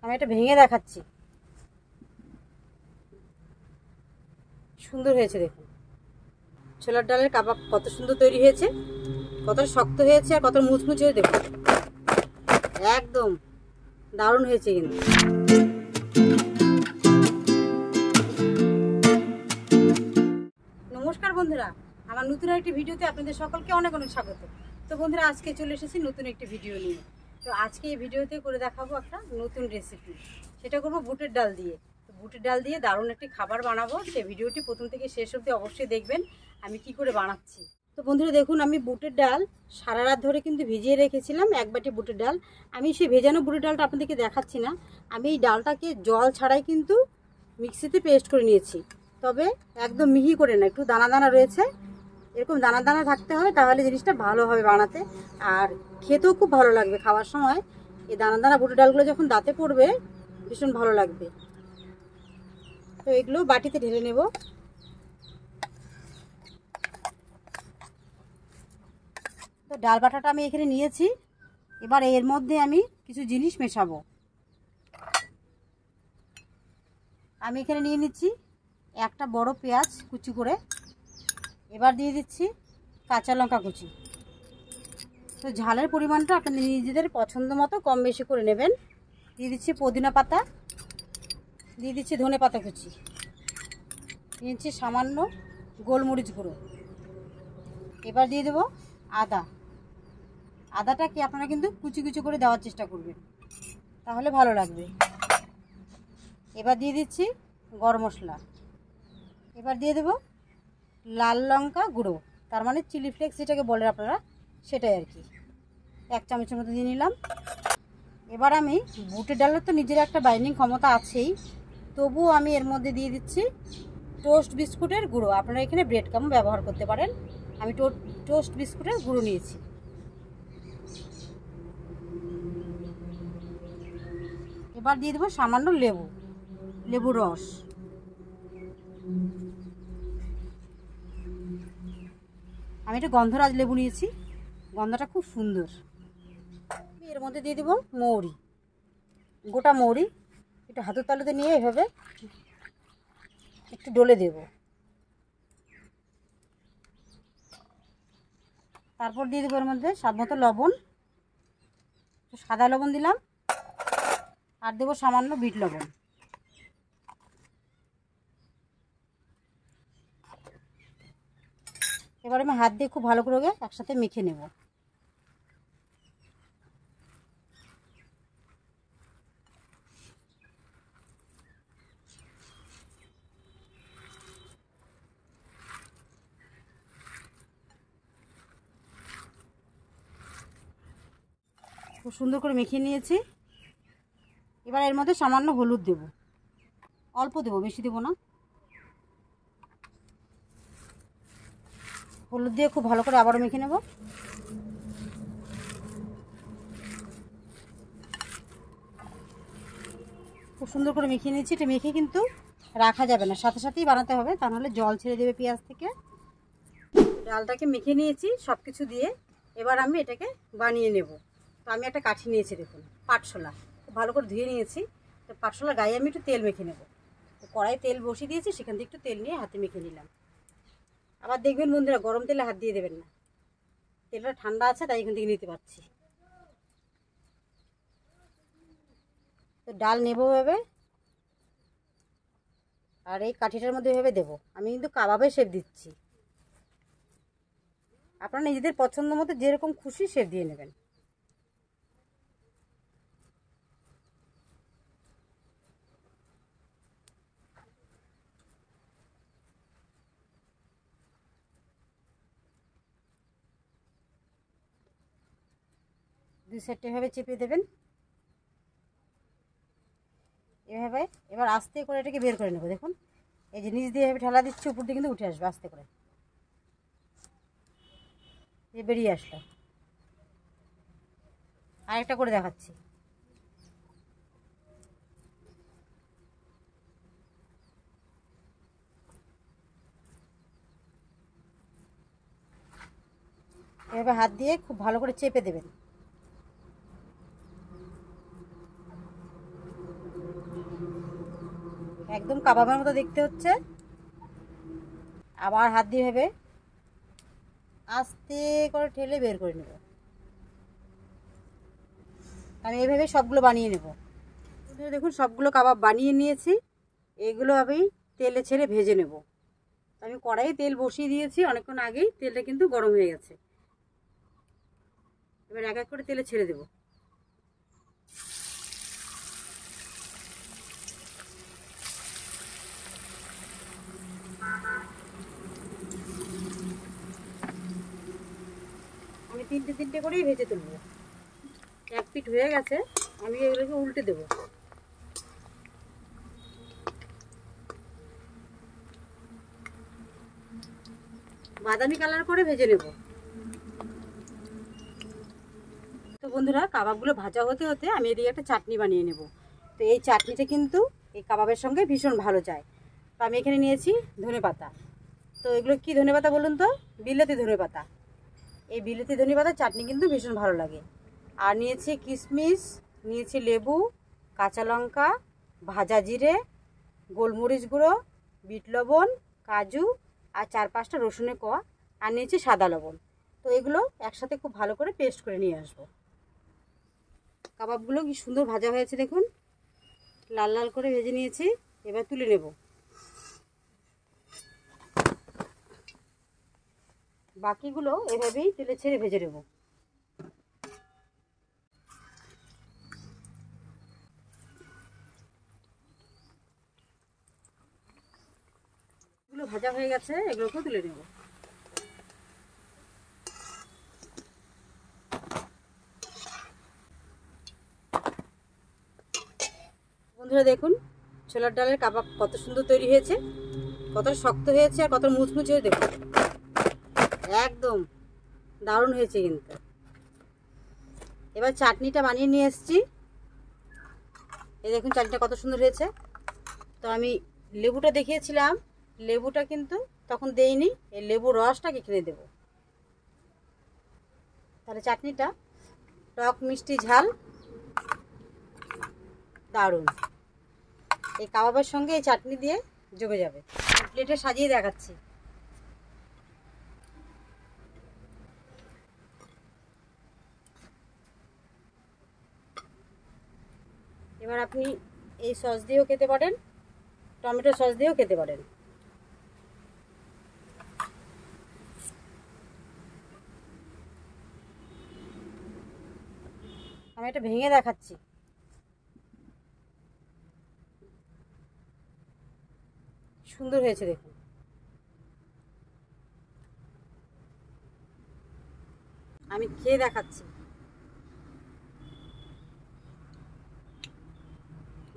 আমি এটা ভেঙে দেখাচ্ছি। সুন্দর হয়েছে দেখুন, ছোলার ডালের কাবাব কত সুন্দর তৈরি হয়েছে, কতটা শক্ত হয়েছে আর কত মুচমুচে হয়ে দেখুন, একদম দারুণ হয়েছে কিন্তু। নমস্কার বন্ধুরা, আমার নতুন একটি ভিডিওতে আপনাদের সকলকে অনেক অনেক স্বাগত। তো বন্ধুরা, আজকে চলে এসেছি নতুন একটি ভিডিও নিয়ে। তো আজকে এই ভিডিওতে করে দেখাবো একটা নতুন রেসিপি, সেটা করবো বুটের ডাল দিয়ে। তো বুটের ডাল দিয়ে দারুণ একটি খাবার বানাবো, সেই ভিডিওটি প্রথম থেকে শেষ অবধি অবশ্যই দেখবেন আমি কি করে বানাচ্ছি। তো বন্ধুরা দেখুন, আমি বুটের ডাল সারা রাত ধরে কিন্তু ভিজিয়ে রেখেছিলাম, এক বাটি বুটের ডাল। আমি সেই ভেজানো বুটের ডালটা আপনাদেরকে দেখাচ্ছি না, আমি এই ডালটাকে জল ছাড়াই কিন্তু মিক্সিতে পেস্ট করে নিয়েছি। তবে একদম মিহি করে না, একটু দানা দানা রয়েছে, এরকম দানা দানা থাকতে হবে, তাহলে জিনিসটা ভালো হবে বানাতে, আর খেতেও খুব ভালো লাগবে। খাওয়ার সময় এই দানা দানা বুটের ডালগুলো যখন দাঁতে পড়বে ভীষণ ভালো লাগবে। তো এগুলো বাটিতে ঢেলে নেব। তো ডাল বাটাটা আমি এখানে নিয়েছি, এবার এর মধ্যে আমি কিছু জিনিস মেশাবো। আমি এখানে নিয়ে নিচ্ছি একটা বড় পেঁয়াজ কুচি করে, এবার দিয়ে দিচ্ছি কাঁচা লঙ্কা কুচি। তো ঝালের পরিমাণটা আপনাদের নিজেদের পছন্দ মতো কম বেশি করে নেবেন। দিয়ে দিচ্ছি পুদিনা পাতা, দিয়ে দিচ্ছি ধনে পাতা কুচি, দিয়ে দিচ্ছি সামান্য গোলমরিচ গুঁড়ো। এবার দিয়ে দেবো আদা। আদাটাকে আপনারা কিন্তু কুচি কুচি করে দেওয়ার চেষ্টা করবেন, তাহলে ভালো লাগবে। এবার দিয়ে দিচ্ছি গরম মশলা। এবার দিয়ে দেবো লাল লঙ্কা গুঁড়ো, তার মানে চিলি ফ্লেক্স যেটাকে বলে আপনারা, সেটাই আর কি, 1 চামচের মতো দিয়ে নিলাম। এবার আমি বুটের ডালের তো নিজের একটা বাইন্ডিং ক্ষমতা আছেই, তবুও আমি এর মধ্যে দিয়ে দিচ্ছি টোস্ট বিস্কুটের গুঁড়ো। আপনারা এখানে ব্রেড ক্রাম্ব ব্যবহার করতে পারেন, আমি টোস্ট বিস্কুটের গুঁড়ো নিয়েছি। এবার দিয়ে দেবো সামান্য লেবুর রস। আমি একটা গন্ধরাজ লেবু নিয়েছি, গন্ধটা খুব সুন্দর। এর মধ্যে দিয়ে দেবো মৌরি, গোটা মৌরি, একটু হাতের তালুতে নিয়ে এভাবে একটু ডলে দেব। তারপর দিয়ে দেবো এর মধ্যে স্বাদ মতো লবণ, সাদা লবণ দিলাম, আর দেবো সামান্য বিট লবণ। এবার আমি হাত দিয়ে খুব ভালো করে একসাথে মেখে নেব। খুব সুন্দর করে মেখে নিয়েছি। এবার এর মধ্যে সামান্য হলুদ দেব, অল্প দেব, বেশি দেব না। হলুদ দিয়ে খুব ভালো করে আবারও মেখে নেব। খুব সুন্দর করে মেখে নিয়েছি। এটা মেখে কিন্তু রাখা যাবে না, সাথে সাথেই বানাতে হবে, তা নাহলে জল ছেড়ে দেবে পেঁয়াজ থেকে। ডালটাকে মেখে নিয়েছি সব কিছু দিয়ে, এবার আমি এটাকে বানিয়ে নেব। তো আমি একটা কাঠি নিয়েছি, দেখুন পাটশোলা, খুব ভালো করে ধুয়ে নিয়েছি। তো পাটশোলার গায়ে আমি একটু তেল মেখে নেব। তো কড়াই তেল বসিয়ে দিয়েছি, সেখান থেকে একটু তেল নিয়ে হাতে মেখে নিলাম। আবার দেখবেন বন্ধুরা, গরম তেলে হাত দিয়ে দেবেন না, তেলটা ঠান্ডা আছে তাই এখান থেকে নিতে পারছি। তো ডাল নেবো ভেবে, আর এই কাঠিটার মধ্যে ভেবে দেবো। আমি কিন্তু কাবাবের শেপ দিচ্ছি, আপনারা নিজেদের পছন্দ মতো যেরকম খুশি শেপ দিয়ে নেবেন। দুই সাইডটা এভাবে চেপে দেবেন, এভাবে। এবার আস্তে করে এটাকে বের করে নেব। দেখুন, এই যে নিচ দিয়ে এভাবে ঠেলা দিচ্ছি, উপর দিয়ে কিন্তু উঠে আসবে আস্তে করে, এই বেরিয়ে আসলো। আরেকটা করে দেখাচ্ছি। এভাবে হাত দিয়ে খুব ভালো করে চেপে দেবেন। একদম কাবাবের মতো দেখতে হচ্ছে। আবার হাত দিয়ে ভেবে আস্তে করে ঠেলে বের করে নেব। আমি এইভাবে সবগুলো বানিয়ে নেব। দেখুন সবগুলো কাবাব বানিয়ে নিয়েছি। এগুলো আমি তেলে ছেড়ে ভেজে নেব। আমি কড়াইয়ে তেল বসিয়ে দিয়েছি অনেকক্ষণ আগেই, তেলটা কিন্তু গরম হয়ে গেছে। এবার এক এক করে তেলে ছেড়ে দেব। আমি তিনটে তিনটে করেই ভেজে তুলব। এক পিঠ হয়ে গেছে, আমি এগুলোকে উল্টে দেব। বাদামি কালার করে ভেজে নেব। তো বন্ধুরা, কাবাবগুলো ভাজা হতে হতে আমি এদিকে একটা চাটনি বানিয়ে নেব। তো এই চাটনিটা কিন্তু এই কাবাবের সঙ্গে ভীষণ ভালো যায়। তো আমি এখানে নিয়েছি ধনেপাতা। তো এগুলো কি ধনেপাতা বলুন তো? বিলেতি ধনেপাতা। এই বিলেতি ধনেপাতার চাটনি কিন্তু ভীষণ ভালো লাগে। আর নিয়েছি কিশমিশ, নিয়েছি লেবু, কাঁচা লঙ্কা, ভাজা জিরে, গোলমরিচ গুঁড়ো, বিট লবণ, কাজু আর 4-5টা রসুনের কোয়া, আর নিয়েছি সাদা লবণ। তো এগুলো একসাথে খুব ভালো করে পেস্ট করে নিয়ে আসবো। কাবাবগুলো কি সুন্দর ভাজা হয়েছে দেখুন, লাল লাল করে ভেজে নিয়েছি। এবার তুলে নেব। বাকিগুলো এভাবেই তেলে ছেড়ে ভেজে নেব। এগুলো ভাজা হয়ে গেছে, এগুলোকেও তুলে নেব। বন্ধুরা দেখুন, ছোলার ডালের কাবাব কত সুন্দর তৈরি হয়েছে, কতটা শক্ত হয়েছে আর কত মুচমুচে হয়ে দেখুন, একদম দারুণ হয়েছে কিন্তু। এবার চাটনিটা বানিয়ে নিয়ে এসেছি। এই দেখুন চাটনিটা কত সুন্দর হয়েছে। তো আমি লেবুটা দেখিয়েছিলাম, লেবুটা কিন্তু তখন দেইনি, এই লেবুর রসটাকে কিনে দেব। তাহলে চাটনিটা টক মিষ্টি ঝাল দারুণ। এই কাবাবের সঙ্গে এই চাটনি দিয়ে জমে যাবে। প্লেটে সাজিয়ে দেখাচ্ছি। এবার আপনি এই সস দিয়েও খেতে পারেন, টমেটো সস দিয়েও খেতে পারেন। আমি এটা ভেঙে দেখাচ্ছি। সুন্দর হয়েছে দেখুন। আমি খেয়ে দেখাচ্ছি,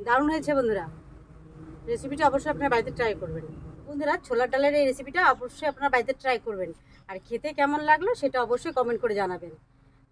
দারুণ হয়েছে বন্ধুরা। রেসিপিটা অবশ্যই আপনারা বাড়িতে ট্রাই করবেন। বন্ধুরা, ছোলার ডালের এই রেসিপিটা অবশ্যই আপনারা বাড়িতে ট্রাই করবেন, আর খেতে কেমন লাগলো সেটা অবশ্যই কমেন্ট করে জানাবেন।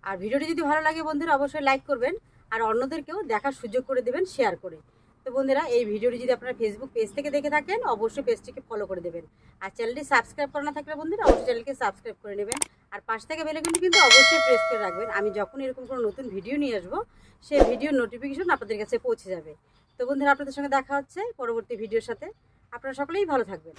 আর ভিডিওটি যদি ভালো লাগে বন্ধুরা অবশ্যই লাইক করবেন, আর অন্যদেরকেও দেখার সুযোগ করে দেবেন শেয়ার করে। তো বন্ধুরা, এই ভিডিওটি যদি আপনারা ফেসবুক পেজ থেকে দেখে থাকেন অবশ্যই পেজটিকে ফলো করে দেবেন, আর চ্যানেলটি সাবস্ক্রাইব করা না থাকলে বন্ধুরা অবশ্যই চ্যানেলকে সাবস্ক্রাইব করে নেবেন, আর পাশ থেকে বেল আইকনটি কিন্তু অবশ্যই প্রেস করে রাখবেন। আমি যখন এরকম কোনো নতুন ভিডিও নিয়ে আসবো সেই ভিডিওর নোটিফিকেশন আপনাদের কাছে পৌঁছে যাবে। তো বন্ধুরা, আপনাদের সঙ্গে দেখা হচ্ছে পরবর্তী ভিডিওর সাথে। আপনারা সকলেই ভালো থাকবেন।